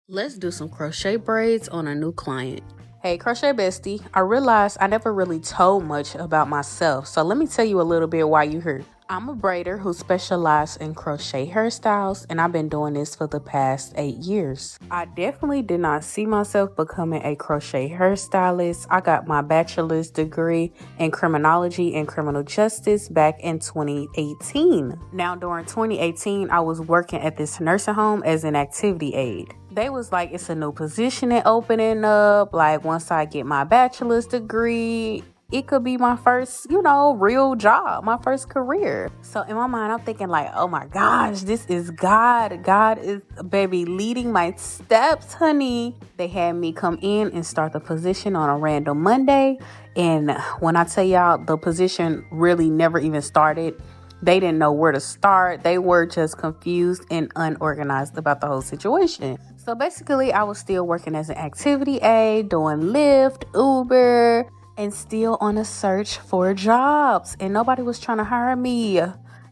Let's do some crochet braids on a new client. Hey crochet bestie, I realized I never really told much about myself, so let me tell you a little bit why you're here. I'm a braider who specializes in crochet hairstyles, and I've been doing this for the past 8 years. I definitely did not see myself becoming a crochet hairstylist. I got my bachelor's degree in criminology and criminal justice back in 2018. Now, during 2018, I was working at this nursing home as an activity aide. They was like, it's a new position opening up. Like, once I get my bachelor's degree, it could be my first, real job, my first career. So in my mind, I'm thinking like, oh my gosh, this is God. God is, baby, leading my steps, honey. They had me come in and start the position on a random Monday. And when I tell y'all, the position really never even started. They didn't know where to start. They were just confused and unorganized about the whole situation. So basically, I was still working as an activity aide, doing Lyft, Uber, and still on a search for jobs. And nobody was trying to hire me.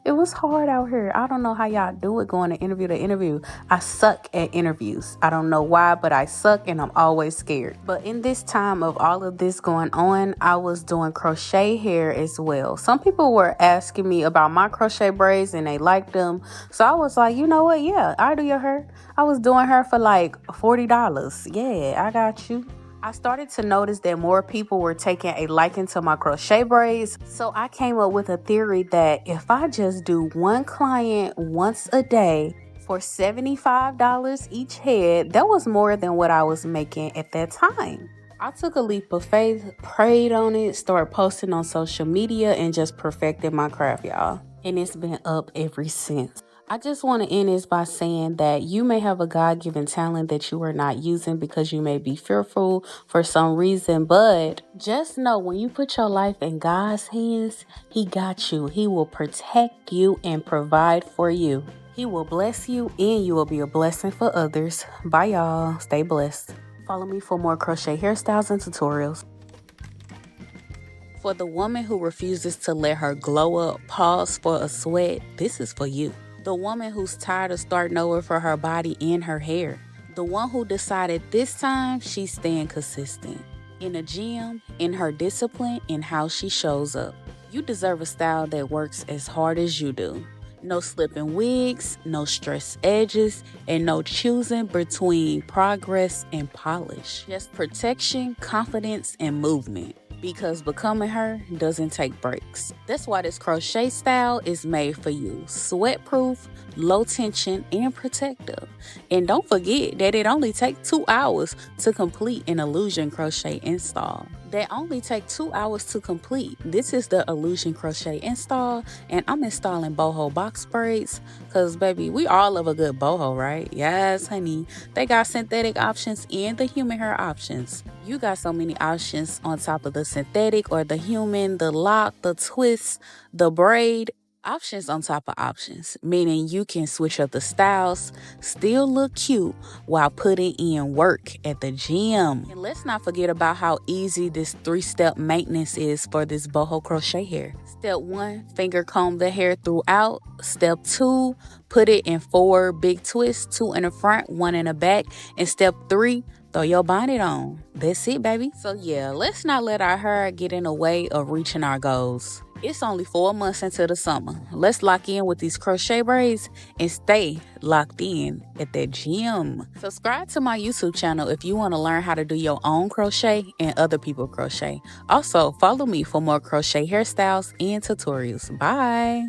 It was hard out here. I don't know how y'all do it going to interview. I suck at interviews. I don't know why, but I suck and I'm always scared. But in this time of all of this going on, I was doing crochet hair as well. Some people were asking me about my crochet braids and they liked them. So I was like, you know what? Yeah, I do your hair. I was doing her for like $40. Yeah, I got you. I started to notice that more people were taking a liking to my crochet braids. So I came up with a theory that if I just do one client once a day for $75 each head, that was more than what I was making at that time. I took a leap of faith, prayed on it, started posting on social media, and just perfected my craft, y'all. And it's been up ever since. I just want to end this by saying that you may have a God-given talent that you are not using because you may be fearful for some reason, but just know when you put your life in God's hands, He got you. He will protect you and provide for you. He will bless you and you will be a blessing for others. Bye, y'all. Stay blessed. Follow me for more crochet hairstyles and tutorials. For the woman who refuses to let her glow up pause for a sweat, this is for you. The woman who's tired of starting over for her body and her hair. The one who decided this time she's staying consistent. In a gym, in her discipline, in how she shows up. You deserve a style that works as hard as you do. No slipping wigs, no stressed edges, and no choosing between progress and polish. Just protection, confidence, and movement. Because becoming her doesn't take breaks. That's why this crochet style is made for you. Sweat-proof, low tension, and protective. And don't forget that it only takes 2 hours to complete an Illusion Crochet Install. They only take 2 hours to complete. This is the Illusion Crochet Install, and I'm installing Boho Box Braids, because baby, we all love a good boho, right? Yes, honey. They got synthetic options and the human hair options. You got so many options on top of the synthetic or the human, the lock, the twist, the braid. Options on top of options, meaning you can switch up the styles, still look cute while putting in work at the gym. And let's not forget about how easy this 3-step maintenance is for this boho crochet hair. Step 1, finger comb the hair throughout. Step 2, put it in 4 big twists, 2 in the front, 1 in the back. And step 3, throw your bonnet on. That's it, baby. So yeah, let's not let our hair get in the way of reaching our goals. It's only 4 months into the summer. Let's lock in with these crochet braids and stay locked in at that gym. Subscribe to my YouTube channel if you want to learn how to do your own crochet and other people crochet. Also, follow me for more crochet hairstyles and tutorials. Bye.